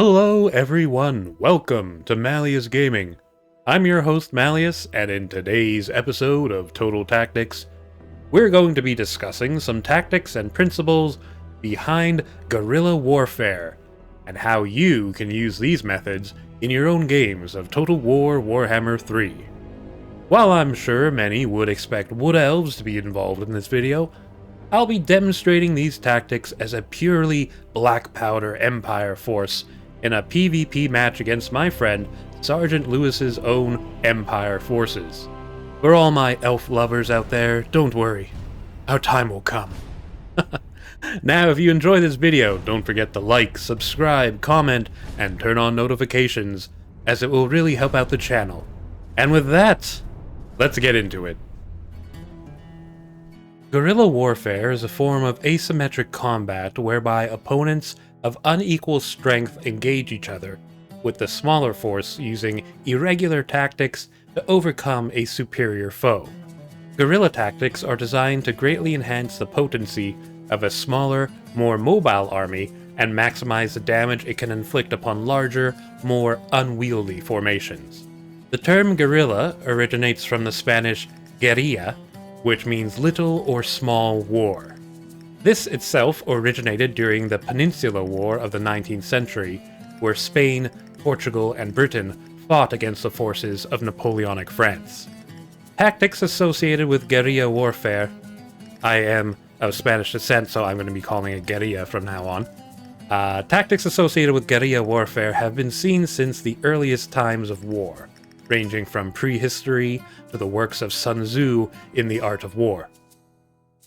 Hello everyone, welcome to Malleus Gaming. I'm your host Malleus, and in today's episode of Total Tactics, we're going to be discussing some tactics and principles behind guerrilla warfare, and how you can use these methods in your own games of Total War Warhammer 3. While I'm sure many would expect wood elves to be involved in this video, I'll be demonstrating these tactics as a purely black powder empire force in a PvP match against my friend Sergeant Lewis's own Empire forces. For all my elf lovers out there, don't worry, our time will come. Now, if you enjoy this video, don't forget to like, subscribe, comment, and turn on notifications, as it will really help out the channel. And with that, let's get into it. Guerrilla warfare is a form of asymmetric combat whereby opponents of unequal strength engage each other, with the smaller force using irregular tactics to overcome a superior foe. Guerrilla tactics are designed to greatly enhance the potency of a smaller, more mobile army and maximize the damage it can inflict upon larger, more unwieldy formations. The term guerrilla originates from the Spanish guerilla, which means little or small war. This itself originated during the Peninsular War of the 19th century, where Spain, Portugal, and Britain fought against the forces of Napoleonic France. Tactics associated with guerrilla warfare— I am of Spanish descent, so I'm going to be calling it guerrilla from now on. Tactics associated with guerrilla warfare have been seen since the earliest times of war, ranging from prehistory to the works of Sun Tzu in The Art of War.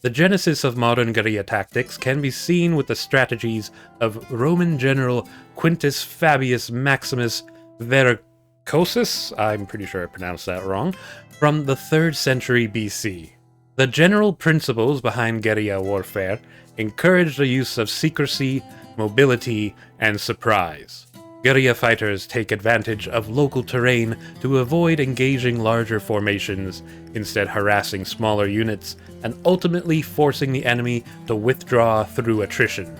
The genesis of modern guerrilla tactics can be seen with the strategies of Roman general Quintus Fabius Maximus Verrucosus, I'm pretty sure I pronounced that wrong, from the 3rd century BC. The general principles behind guerrilla warfare encourage the use of secrecy, mobility, and surprise. Guerrilla fighters take advantage of local terrain to avoid engaging larger formations, instead harassing smaller units and ultimately forcing the enemy to withdraw through attrition.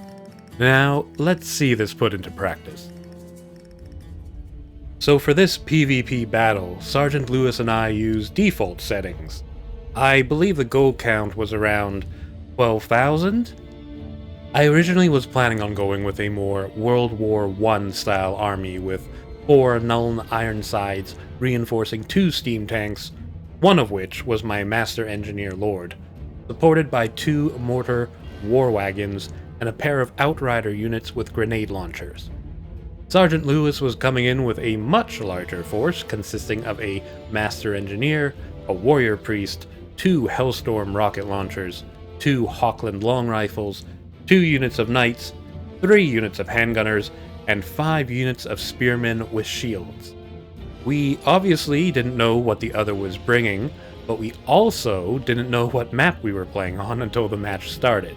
Now, let's see this put into practice. So for this PvP battle, Sergeant Lewis and I used default settings. I believe the gold count was around 12,000? I originally was planning on going with a more World War I style army with 4 Nuln Ironsides reinforcing 2 steam tanks, one of which was my Master Engineer Lord, supported by 2 mortar war wagons and a pair of Outrider units with grenade launchers. Sergeant Lewis was coming in with a much larger force consisting of a Master Engineer, a Warrior Priest, 2 Hellstorm rocket launchers, 2 Hawkland long rifles, 2 units of knights, 3 units of handgunners, and 5 units of spearmen with shields. We obviously didn't know what the other was bringing, but we also didn't know what map we were playing on until the match started.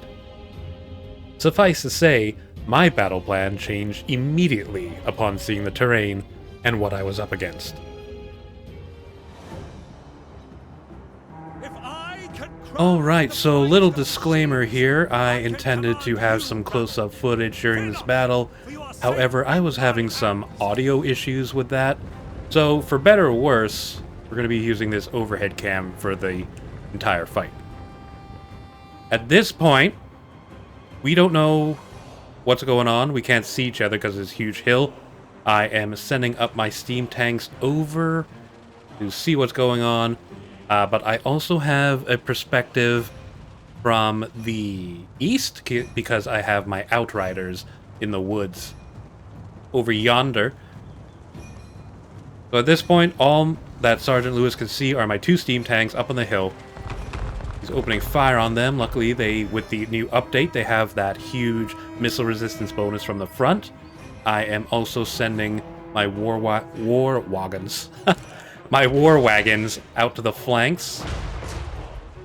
Suffice to say, my battle plan changed immediately upon seeing the terrain and what I was up against. Alright, so little disclaimer here, I intended to have some close-up footage during this battle, however I was having some audio issues with that, so for better or worse, we're going to be using this overhead cam for the entire fight. At this point, we don't know what's going on, we can't see each other because of this huge hill. I am sending up my steam tanks over to see what's going on. But I also have a perspective from the east, because I have my Outriders in the woods over yonder. So at this point, all that Sergeant Lewis can see are my 2 steam tanks up on the hill. He's opening fire on them. Luckily, with the new update, they have that huge missile resistance bonus from the front. I am also sending my war wagons. My war wagons out to the flanks.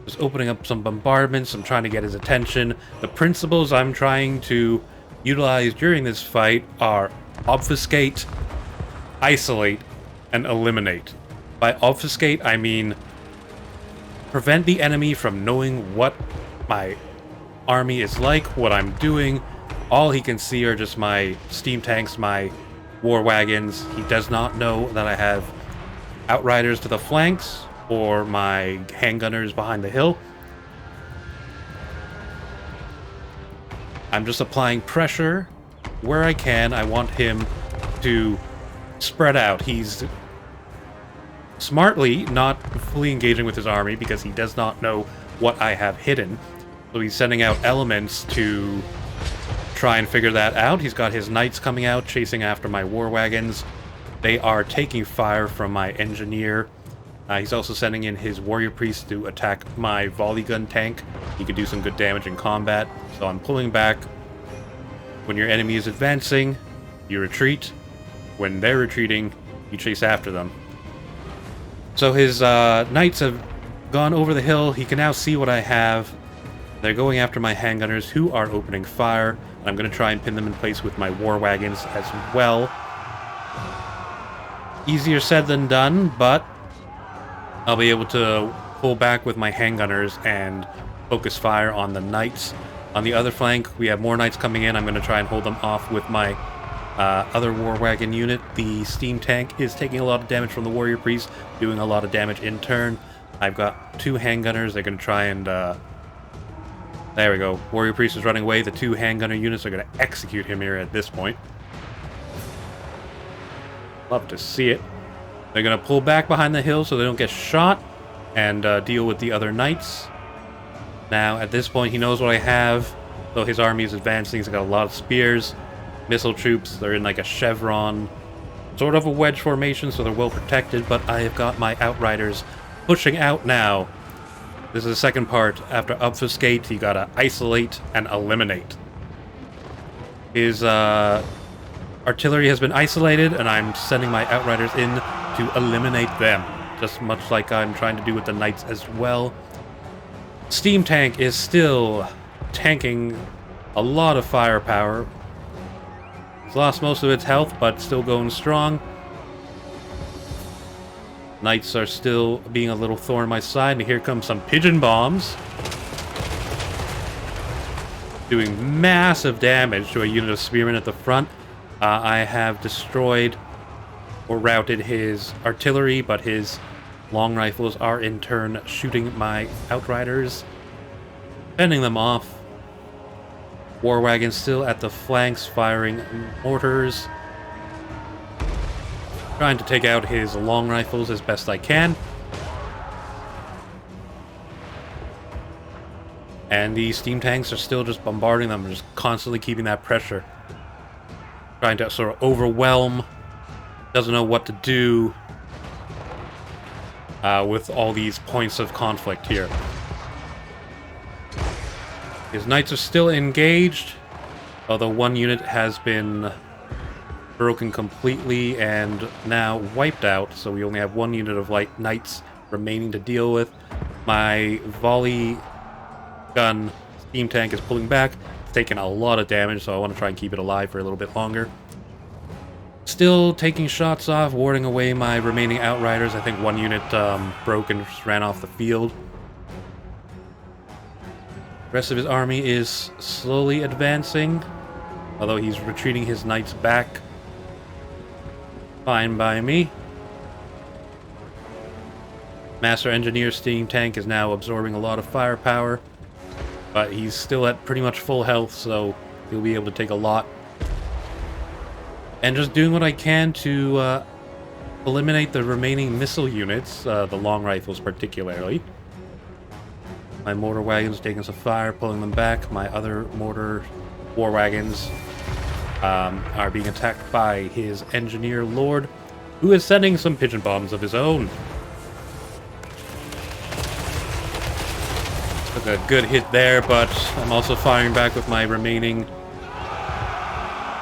Just opening up some bombardments. I'm trying to get his attention. The principles I'm trying to utilize during this fight are obfuscate, isolate, and eliminate. By obfuscate, I mean prevent the enemy from knowing what my army is like, what I'm doing. All he can see are just my steam tanks, my war wagons. He does not know that I have outriders to the flanks or my handgunners behind the hill. I'm just applying pressure where I can. I want him to spread out. He's smartly not fully engaging with his army because he does not know what I have hidden. So he's sending out elements to try and figure that out. He's got his knights coming out, chasing after my war wagons. They are taking fire from my engineer. He's also sending in his warrior priest to attack my volley gun tank. He could do some good damage in combat. So I'm pulling back. When your enemy is advancing, you retreat. When they're retreating, you chase after them. So his knights have gone over the hill. He can now see what I have. They're going after my handgunners, who are opening fire. And I'm going to try and pin them in place with my war wagons as well. Easier said than done, but I'll be able to pull back with my handgunners and focus fire on the knights. On the other flank, we have more knights coming in. I'm going to try and hold them off with my other war wagon unit. The steam tank is taking a lot of damage from the warrior priest, doing a lot of damage in turn. I've got two handgunners. They're going to try and... there we go. Warrior priest is running away. The two handgunner units are going to execute him here at this point. Love to see it. They're going to pull back behind the hill so they don't get shot and deal with the other knights. Now, at this point, he knows what I have. Though his army is advancing, he's got a lot of spears, missile troops. They're in like a chevron, sort of a wedge formation, so they're well protected. But I have got my outriders pushing out now. This is the second part. After obfuscate, you gotta isolate and eliminate. His artillery has been isolated, and I'm sending my outriders in to eliminate them. Just much like I'm trying to do with the knights as well. Steam tank is still tanking a lot of firepower. It's lost most of its health, but still going strong. Knights are still being a little thorn in my side, and here comes some pigeon bombs. Doing massive damage to a unit of spearmen at the front. I have destroyed or routed his artillery, but his long rifles are in turn shooting my outriders, fending them off. War wagons still at the flanks firing mortars. Trying to take out his long rifles as best I can. And the steam tanks are still just bombarding them, just constantly keeping that pressure. Trying to sort of overwhelm. Doesn't know what to do with all these points of conflict here. His knights are still engaged, although one unit has been broken completely and now wiped out, so we only have one unit of light knights remaining to deal with. My volley gun steam tank is pulling back. It's taking a lot of damage, so I want to try and keep it alive for a little bit longer. Still taking shots off, warding away my remaining outriders. I think one unit broke and just ran off the field. The rest of his army is slowly advancing, although he's retreating his knights back. Fine by me. Master Engineer steam tank is now absorbing a lot of firepower, but he's still at pretty much full health, so he'll be able to take a lot. And just doing what I can to eliminate the remaining missile units, the long rifles particularly. My mortar wagons taking some fire, pulling them back. My other mortar war wagons are being attacked by his engineer lord, who is sending some pigeon bombs of his own. Took a good hit there, but I'm also firing back with my remaining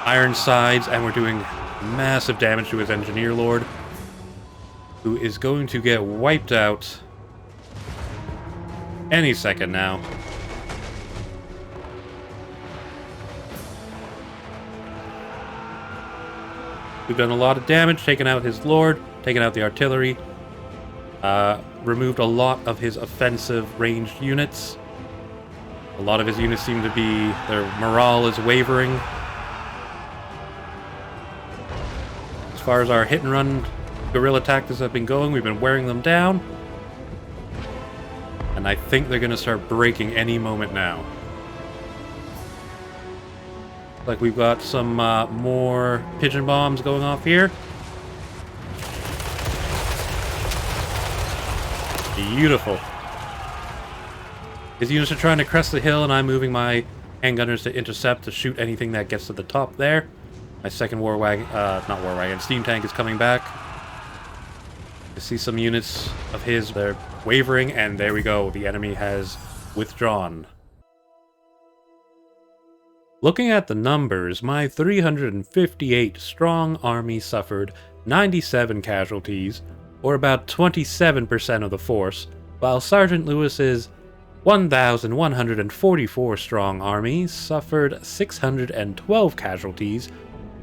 iron sides, and we're doing massive damage to his engineer lord, who is going to get wiped out any second now. We've done a lot of damage, taken out his lord, taken out the artillery, removed a lot of his offensive ranged units. A lot of his units seem to be, their morale is wavering. As far as our hit and run guerrilla tactics have been going, we've been wearing them down. And I think they're going to start breaking any moment now. Like we've got some more pigeon bombs going off here. Beautiful. His units are trying to crest the hill, and I'm moving my handgunners to intercept, to shoot anything that gets to the top there. My second steam tank is coming back. I see some units of his, they're wavering, and there we go. The enemy has withdrawn. Looking at the numbers, my 358 strong army suffered 97 casualties, or about 27% of the force, while Sergeant Lewis's 1,144 strong army suffered 612 casualties,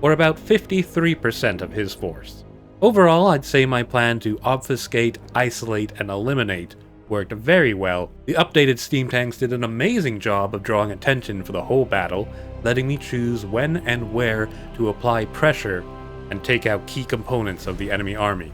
or about 53% of his force. Overall, I'd say my plan to obfuscate, isolate, and eliminate worked very well. The updated steam tanks did an amazing job of drawing attention for the whole battle, letting me choose when and where to apply pressure and take out key components of the enemy army.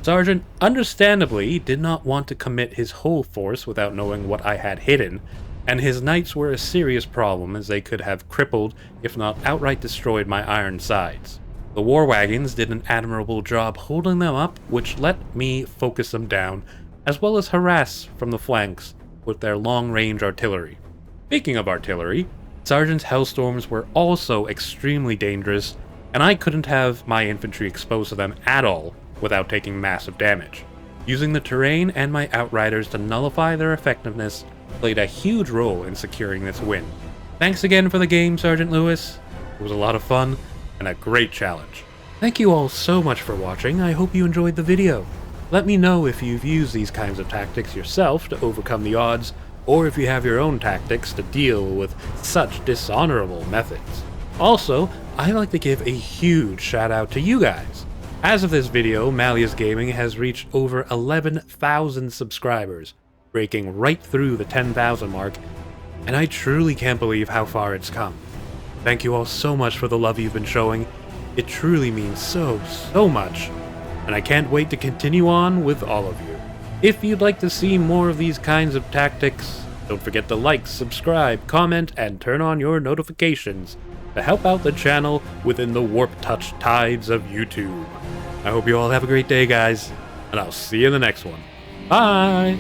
Sergeant, understandably, did not want to commit his whole force without knowing what I had hidden, and his knights were a serious problem as they could have crippled, if not outright destroyed, my iron sides. The war wagons did an admirable job holding them up, which let me focus them down, as well as harass from the flanks with their long-range artillery. Speaking of artillery, Sergeant's Hellstorms were also extremely dangerous, and I couldn't have my infantry exposed to them at all without taking massive damage. Using the terrain and my outriders to nullify their effectiveness played a huge role in securing this win. Thanks again for the game, Sergeant Lewis. It was a lot of fun and a great challenge. Thank you all so much for watching. I hope you enjoyed the video. Let me know if you've used these kinds of tactics yourself to overcome the odds, or if you have your own tactics to deal with such dishonorable methods. Also, I'd like to give a huge shout out to you guys. As of this video, Malleus Gaming has reached over 11,000 subscribers, breaking right through the 10,000 mark, and I truly can't believe how far it's come. Thank you all so much for the love you've been showing. It truly means so much, and I can't wait to continue on with all of you. If you'd like to see more of these kinds of tactics, don't forget to like, subscribe, comment, and turn on your notifications to help out the channel within the warp-touch tides of YouTube. I hope you all have a great day, guys, and I'll see you in the next one. Bye!